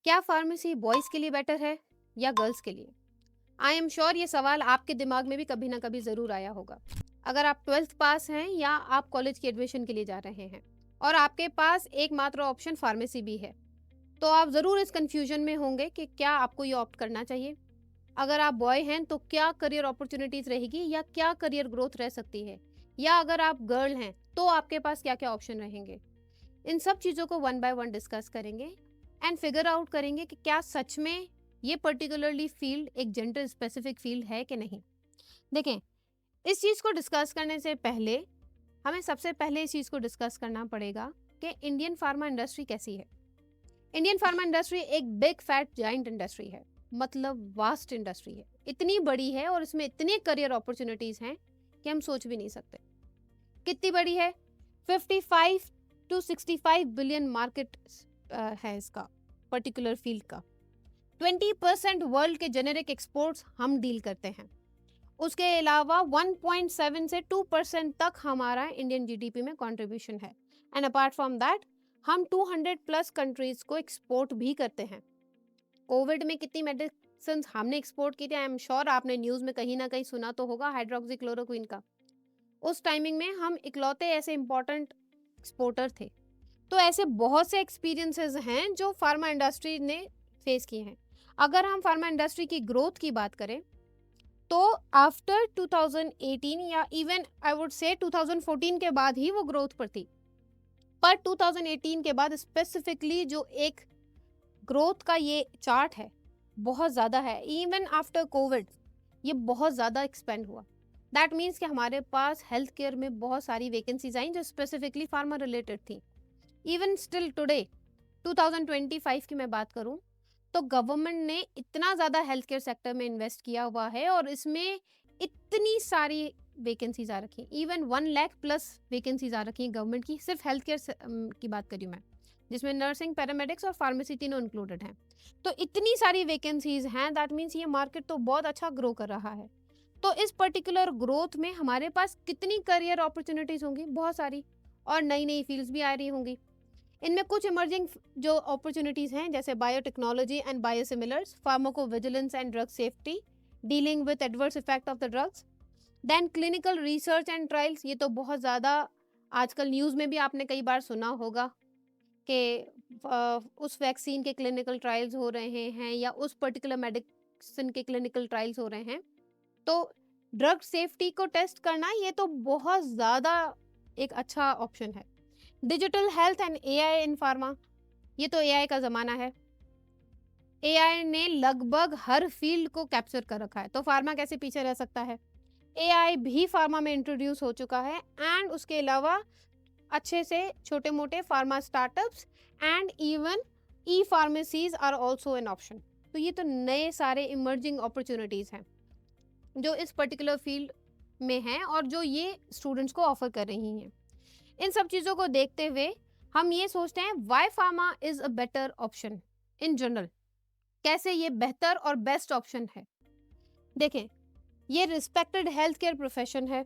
क्या pharmacy boys के लिए बेटर है या गर्ल्स के लिए? आई एम श्योर ये सवाल आपके दिमाग में भी कभी ना कभी ज़रूर आया होगा। अगर आप 12th पास हैं या आप कॉलेज की एडमिशन के लिए जा रहे हैं और आपके पास एकमात्र ऑप्शन फार्मेसी भी है, तो आप ज़रूर इस कन्फ्यूजन में होंगे कि क्या आपको ये ऑप्ट करना चाहिए? अगर आप बॉय हैं तो क्या करियर अपॉर्च्युनिटीज़ रहेगी या क्या करियर ग्रोथ रह सकती है? या अगर आप गर्ल हैं तो आपके पास क्या-क्या ऑप्शन रहेंगे? इन सब चीज़ों को वन बाय वन डिस्कस करेंगे एंड फिगर आउट करेंगे कि क्या सच में ये पर्टिकुलरली फील्ड एक जेंडर स्पेसिफिक फील्ड है कि नहीं। देखें, इस चीज़ को डिस्कस करने से पहले हमें सबसे पहले इस चीज़ को डिस्कस करना पड़ेगा कि इंडियन फार्मा इंडस्ट्री कैसी है। इंडियन फार्मा इंडस्ट्री एक बिग फैट जाइंट इंडस्ट्री है, मतलब वास्ट इंडस्ट्री है, इतनी बड़ी है और इसमें इतने करियर अपॉर्चुनिटीज हैं कि हम सोच भी नहीं सकते। कितनी बड़ी है? 55 टू 65 बिलियन मार्केट है इसका पर्टिकुलर फील्ड का। 20% वर्ल्ड के जेनेरिक एक्सपोर्ट्स हम डील करते हैं। उसके अलावा 1.7 से 2% तक हमारा इंडियन जीडीपी में कंट्रीब्यूशन है एंड अपार्ट फ्रॉम दैट हम 200 प्लस कंट्रीज को एक्सपोर्ट भी करते हैं। कोविड में कितनी मेडिसिन हमने एक्सपोर्ट की थी, आई एम श्योर आपने न्यूज़ में कहीं ना कहीं सुना तो होगा, हाइड्रोक्सीक्लोरोक्विन का। उस टाइमिंग में हम इकलौते ऐसे इंपॉर्टेंट एक्सपोर्टर थे। तो ऐसे बहुत से एक्सपीरियंसेस हैं जो फार्मा इंडस्ट्री ने फेस किए हैं। अगर हम फार्मा इंडस्ट्री की ग्रोथ की बात करें तो आफ्टर 2018 या इवन आई वुड से 2014 के बाद ही वो ग्रोथ पर थी। पर 2018 के बाद स्पेसिफिकली जो एक ग्रोथ का ये चार्ट है बहुत ज़्यादा है। इवन आफ्टर कोविड ये बहुत ज़्यादा एक्सपेंड हुआ। दैट मीन्स कि हमारे पास हेल्थ केयर में बहुत सारी वैकेंसीज आई जो स्पेसिफिकली फार्मा रिलेटेड थी। इवन स्टिल टुडे 2025 की मैं बात करूं तो गवर्नमेंट ने इतना ज़्यादा हेल्थ केयर सेक्टर में इन्वेस्ट किया हुआ है और इसमें इतनी सारी वैकेंसीज आ रखी हैं। इवन 1 लाख प्लस वैकेंसीज आ रखी हैं गवर्नमेंट की, सिर्फ हेल्थ केयर की बात करी मैं, जिसमें नर्सिंग, पैरामेडिक्स और फार्मेसी तीनों इंक्लूडेड हैं। तो इतनी सारी वैकेंसीज हैं, दैट मीन्स ये मार्केट तो बहुत अच्छा ग्रो कर रहा है। तो इस पर्टिकुलर ग्रोथ में हमारे पास कितनी करियर अपॉर्चुनिटीज होंगी? बहुत सारी, और नई नई फील्ड्स भी आ रही होंगी। इनमें कुछ इमर्जिंग जो अपॉर्चुनिटीज हैं जैसे biotechnology and biosimilars, pharmacovigilance and drug safety, dealing with adverse effect of the drugs, then clinical research and trials. ये तो बहुत ज़्यादा आजकल न्यूज़ में भी आपने कई बार सुना होगा कि उस वैक्सीन के क्लिनिकल ट्रायल्स हो रहे हैं या उस पर्टिकुलर मेडिसिन के क्लिनिकल ट्रायल्स हो रहे हैं। तो ड्रग सेफ्टी को टेस्ट करना ये तो बहुत ज़्यादा एक अच्छा ऑप्शन है। Digital health and AI in pharma, ये तो एआई का ज़माना है। एआई ने लगभग हर फील्ड को कैप्चर कर रखा है, तो फार्मा कैसे पीछे रह सकता है? एआई भी फार्मा में इंट्रोड्यूस हो चुका है एंड उसके अलावा अच्छे से छोटे मोटे pharma startups and even e pharmacies are also an option. तो ये तो नए सारे इमर्जिंग अपॉर्चुनिटीज़ हैं जो इस पर्टिकुलर फील्ड में हैं और जो ये स्टूडेंट्स को ऑफर कर रही हैं। इन सब चीज़ों को देखते हुए हम ये सोचते हैं why pharma is a better option in general. कैसे ये बेहतर और बेस्ट ऑप्शन है? देखें, ये रिस्पेक्टेड हेल्थ केयर प्रोफेशन है।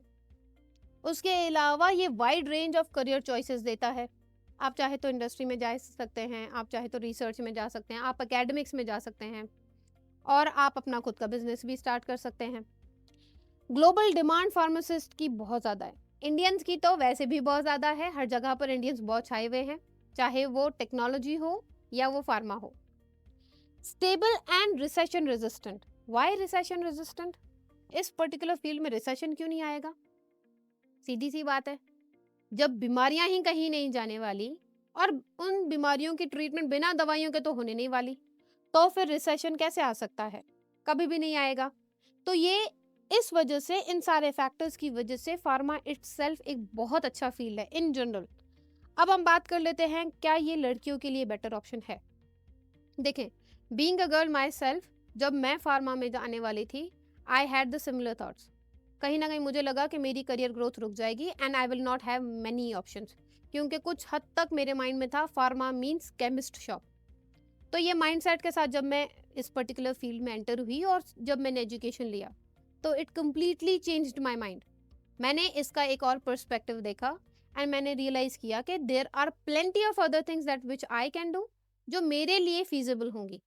उसके अलावा ये wide range of career choices देता है। आप चाहे तो इंडस्ट्री में जा सकते हैं, आप चाहे तो रिसर्च में जा सकते हैं, आप एकेडमिक्स में जा सकते हैं और आप अपना खुद का बिजनेस भी स्टार्ट कर सकते हैं। ग्लोबल डिमांड फार्मासिस्ट की बहुत ज़्यादा है। इंडियंस की तो वैसे भी बहुत ज़्यादा है, हर जगह पर इंडियंस बहुत छाए हुए हैं, चाहे वो टेक्नोलॉजी हो या वो फार्मा हो। Stable and recession resistant. Why recession resistant? इस पर्टिकुलर फील्ड में रिसेशन क्यों नहीं आएगा? सीधी सी बात है, जब बीमारियां ही कहीं नहीं जाने वाली और उन बीमारियों की ट्रीटमेंट बिना दवाइयों के तो होने नहीं वाली, तो फिर रिसेशन कैसे आ सकता है? कभी भी नहीं आएगा। तो ये इस वजह से, इन सारे फैक्टर्स की वजह से फार्मा इटसेल्फ एक बहुत अच्छा फील्ड है इन जनरल। अब हम बात कर लेते हैं क्या ये लड़कियों के लिए बेटर ऑप्शन है। देखें, being a girl my self, जब मैं फार्मा में जाने वाली थी, I had the similar thoughts. कहीं ना कहीं मुझे लगा कि मेरी करियर ग्रोथ रुक जाएगी and I will not have many options, क्योंकि कुछ हद तक मेरे माइंड में था फार्मा मींस केमिस्ट शॉप। तो ये माइंडसेट के साथ जब मैं इस पर्टिकुलर फील्ड में एंटर हुई और जब मैंने एजुकेशन लिया तो it completely changed my mind. मैंने इसका एक और पर्सपेक्टिव देखा एंड मैंने रियलाइज किया कि there are plenty of other things that which I can do जो मेरे लिए फीजिबल होंगी।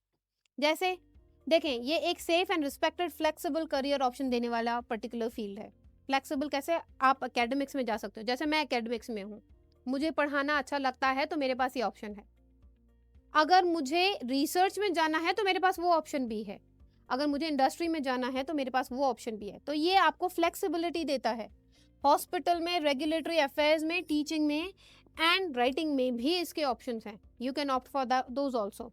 जैसे देखें, ये एक safe and respected flexible career option देने वाला पर्टिकुलर फील्ड है। फ्लेक्सिबल कैसे? आप एकेडमिक्स में जा सकते हो, जैसे मैं एकेडमिक्स में हूँ, मुझे पढ़ाना अच्छा लगता है तो मेरे पास ये ऑप्शन है। अगर मुझे रिसर्च में जाना है तो मेरे पास वो ऑप्शन भी है। अगर मुझे इंडस्ट्री में जाना है तो मेरे पास वो ऑप्शन भी है। तो ये आपको फ्लेक्सिबिलिटी देता है। हॉस्पिटल में, रेगुलेटरी अफेयर्स में, टीचिंग में एंड राइटिंग में भी इसके ऑप्शंस हैं। You can opt for those also.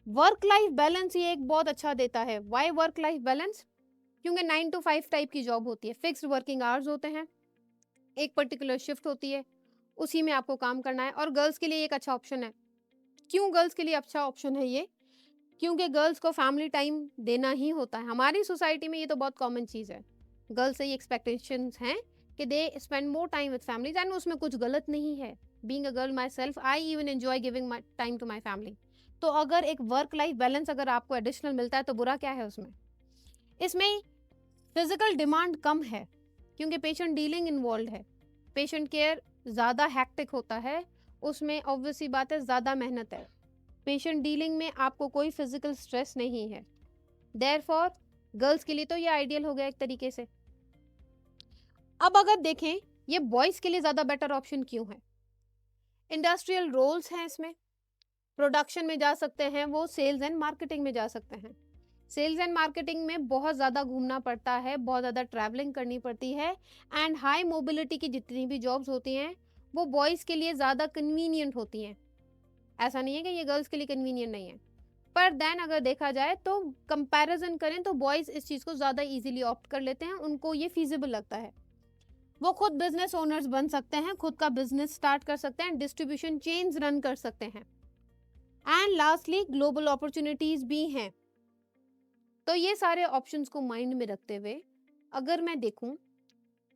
Work life balance ये एक बहुत अच्छा देता है। Why work life balance? क्योंकि 9 to 5 टाइप की जॉब होती है, फिक्स्ड वर्किंग आवर्स होते हैं, एक पर्टिकुलर शिफ्ट होती है, उसी में आपको काम करना है। और गर्ल्स के लिए एक अच्छा ऑप्शन है। क्यों गर्ल्स के लिए अच्छा ऑप्शन है ये? क्योंकि गर्ल्स को फैमिली टाइम देना ही होता है। हमारी सोसाइटी में ये तो बहुत कॉमन चीज़ है। गर्ल्स से ये एक्सपेक्टेशंस हैं कि they spend more time with families, and उसमें कुछ गलत नहीं है। Being a girl myself, I even enjoy giving my time to my family. तो अगर एक वर्क लाइफ बैलेंस अगर आपको एडिशनल मिलता है तो बुरा क्या है उसमें? इसमें फिजिकल डिमांड कम है क्योंकि पेशेंट डीलिंग इन्वॉल्व है। पेशेंट केयर ज़्यादा हैक्टिक होता है, उसमें ऑब्वियसली बात है ज़्यादा मेहनत है। पेशेंट डीलिंग में आपको कोई फिजिकल स्ट्रेस नहीं है। देयरफॉर गर्ल्स के लिए तो ये आइडियल हो गया एक तरीके से। अब अगर देखें, ये बॉयज़ के लिए ज़्यादा बेटर ऑप्शन क्यों है? इंडस्ट्रियल रोल्स हैं इसमें, प्रोडक्शन में जा सकते हैं, वो सेल्स एंड मार्केटिंग में जा सकते हैं। सेल्स एंड मार्केटिंग में बहुत ज़्यादा घूमना पड़ता है, बहुत ज़्यादा ट्रैवलिंग करनी पड़ती है, एंड हाई मोबिलिटी की जितनी भी जॉब्स होती हैं वो बॉयज़ के लिए ज़्यादा कन्वीनियंट होती हैं। ऐसा नहीं है कि ये गर्ल्स के लिए कन्वीनियंट नहीं है, पर देन अगर देखा जाए तो कंपैरिजन करें तो बॉयज़ इस चीज़ को ज़्यादा इजीली ऑप्ट कर लेते हैं, उनको ये फीजिबल लगता है। वो खुद बिजनेस ओनर्स बन सकते हैं, खुद का बिजनेस स्टार्ट कर सकते हैं, डिस्ट्रीब्यूशन चेन्स रन कर सकते हैं, एंड लास्टली ग्लोबल अपॉर्चुनिटीज़ भी हैं। तो ये सारे ऑप्शंस को माइंड में रखते हुए अगर मैं देखूं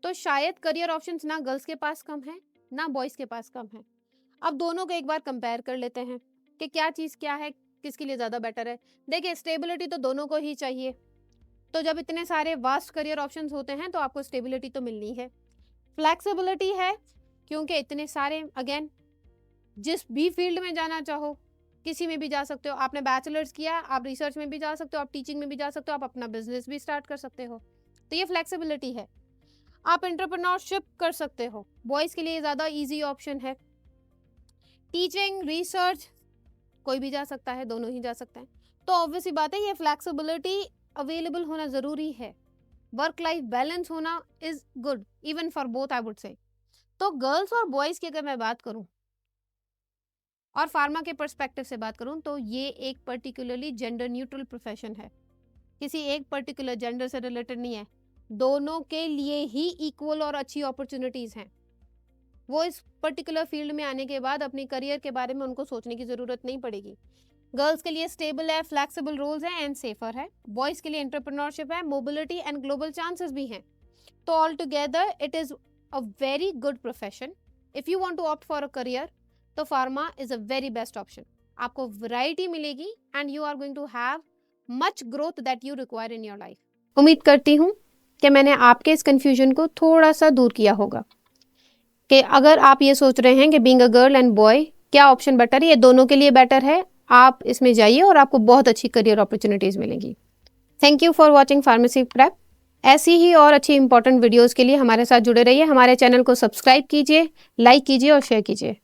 तो शायद करियर ऑप्शंस ना गर्ल्स के पास कम है ना बॉयज़ के पास कम है। अब दोनों को एक बार कंपेयर कर लेते हैं कि क्या चीज़ क्या है, किसके लिए ज़्यादा बेटर है। देखिए, स्टेबिलिटी तो दोनों को ही चाहिए, तो जब इतने सारे वास्ट करियर ऑप्शंस होते हैं तो आपको स्टेबिलिटी तो मिलनी है। फ्लैक्सिबिलिटी है क्योंकि इतने सारे, अगेन जिस भी फील्ड में जाना चाहो किसी में भी जा सकते हो। आपने बैचलर्स किया, आप रिसर्च में भी जा सकते हो, आप टीचिंग में भी जा सकते हो, आप अपना बिजनेस भी स्टार्ट कर सकते हो। तो ये फ्लेक्सिबिलिटी है। आप एंटरप्रेन्योरशिप कर सकते हो, बॉयज़ के लिए ज़्यादा इजी ऑप्शन है। टीचिंग, रिसर्च कोई भी जा सकता है, दोनों ही जा सकते हैं। तो ऑब्वियसली बात है, ये फ्लेक्सिबिलिटी अवेलेबल होना ज़रूरी है। वर्क लाइफ बैलेंस होना is good even for both, I would say. तो गर्ल्स और बॉयज़ की अगर मैं बात करूँ और फार्मा के पर्सपेक्टिव से बात करूं तो ये एक पर्टिकुलरली जेंडर न्यूट्रल प्रोफेशन है, किसी एक पर्टिकुलर जेंडर से रिलेटेड नहीं है। दोनों के लिए ही इक्वल और अच्छी अपॉर्चुनिटीज़ हैं। वो इस पर्टिकुलर फील्ड में आने के बाद अपने करियर के बारे में उनको सोचने की ज़रूरत नहीं पड़ेगी। गर्ल्स के लिए स्टेबल है, फ्लैक्सिबल रोल्स हैं एंड सेफर है। बॉयज़ के लिए एंटरप्रेन्योरशिप है, मोबिलिटी एंड ग्लोबल चांसेस भी हैं। तो all together it is a very good profession. If you want to opt for a career तो pharma is a very best option. आपको वैरायटी मिलेगी and you are going to have much growth that you require in your life. उम्मीद करती हूँ कि मैंने आपके इस कन्फ्यूजन को थोड़ा सा दूर किया होगा कि अगर आप ये सोच रहे हैं कि being a girl and boy क्या ऑप्शन बेटर है, ये दोनों के लिए बेटर है। आप इसमें जाइए और आपको बहुत अच्छी करियर अपॉर्चुनिटीज़ मिलेंगी। Thank you for watching pharmacy prep. ऐसी ही और अच्छी इंपॉर्टेंट वीडियोज़ के लिए हमारे साथ जुड़े रहिए। हमारे चैनल को सब्सक्राइब कीजिए, लाइक कीजिए और शेयर कीजिए।